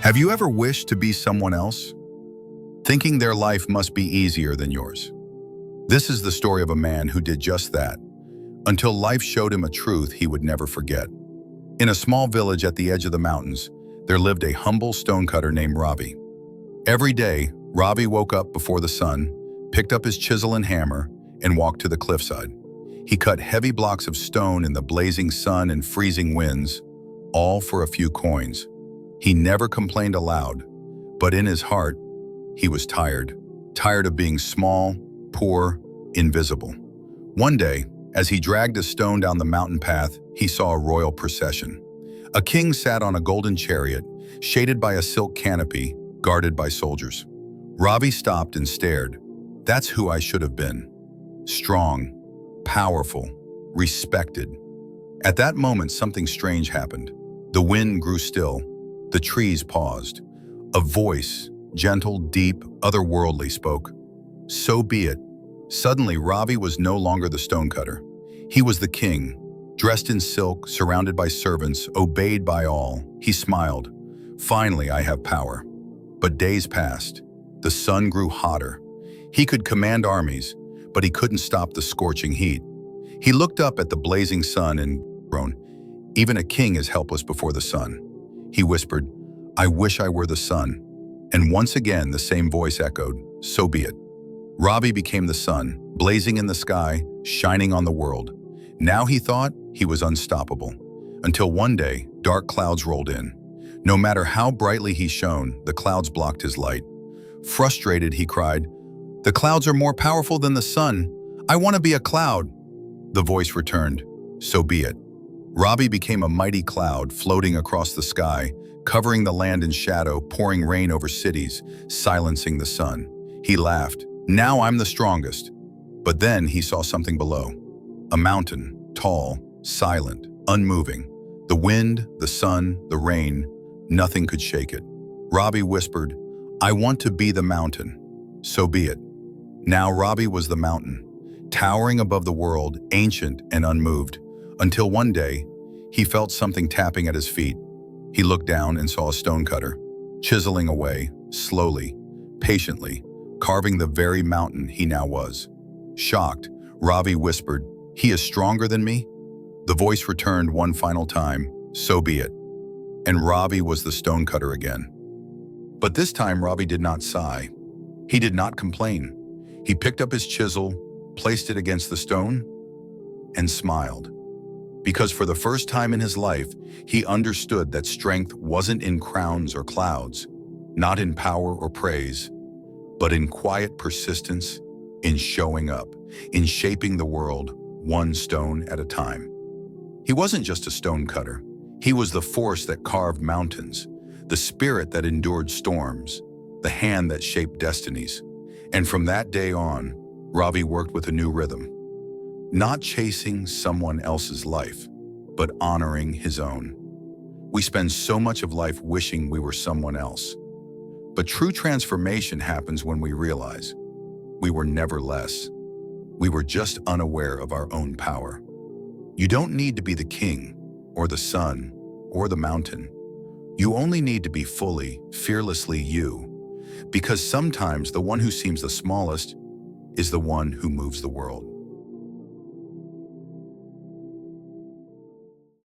Have you ever wished to be someone else, thinking their life must be easier than yours? This is the story of a man who did just that, until life showed him a truth he would never forget. In a small village at the edge of the mountains, there lived a humble stonecutter named Ravi. Every day, Ravi woke up before the sun, picked up his chisel and hammer, and walked to the cliffside. He cut heavy blocks of stone in the blazing sun and freezing winds, all for a few coins. He never complained aloud, but in his heart, he was tired of being small, poor, invisible. One day, as he dragged a stone down the mountain path, he saw a royal procession. A king sat on a golden chariot, shaded by a silk canopy, guarded by soldiers. Ravi stopped and stared. That's who I should have been. Strong, powerful, respected. At that moment, something strange happened. The wind grew still. The trees paused. A voice, gentle, deep, otherworldly, spoke. So be it. Suddenly, Ravi was no longer the stonecutter. He was the king, dressed in silk, surrounded by servants, obeyed by all. He smiled. Finally, I have power. But days passed. The sun grew hotter. He could command armies, but he couldn't stop the scorching heat. He looked up at the blazing sun and groaned. Even a king is helpless before the sun. He whispered, I wish I were the sun. And once again, the same voice echoed, so be it. Ravi became the sun, blazing in the sky, shining on the world. Now he thought he was unstoppable. Until one day, dark clouds rolled in. No matter how brightly he shone, the clouds blocked his light. Frustrated, he cried, the clouds are more powerful than the sun. I want to be a cloud. The voice returned, so be it. Ravi became a mighty cloud floating across the sky, covering the land in shadow, pouring rain over cities, silencing the sun. He laughed. Now I'm the strongest. But then he saw something below. A mountain, tall, silent, unmoving. The wind, the sun, the rain, nothing could shake it. Ravi whispered, I want to be the mountain. So be it. Now Ravi was the mountain, towering above the world, ancient and unmoved. Until one day, he felt something tapping at his feet. He looked down and saw a stonecutter, chiseling away, slowly, patiently, carving the very mountain he now was. Shocked, Ravi whispered, he is stronger than me? The voice returned one final time, so be it. And Ravi was the stonecutter again. But this time Ravi did not sigh. He did not complain. He picked up his chisel, placed it against the stone, and smiled. Because for the first time in his life, he understood that strength wasn't in crowns or clouds, not in power or praise, but in quiet persistence, in showing up, in shaping the world one stone at a time. He wasn't just a stonecutter. He was the force that carved mountains, the spirit that endured storms, the hand that shaped destinies. And from that day on, Ravi worked with a new rhythm. Not chasing someone else's life, but honoring his own. We spend so much of life wishing we were someone else. But true transformation happens when we realize we were never less. We were just unaware of our own power. You don't need to be the king, or the sun, or the mountain. You only need to be fully, fearlessly you. Because sometimes the one who seems the smallest is the one who moves the world.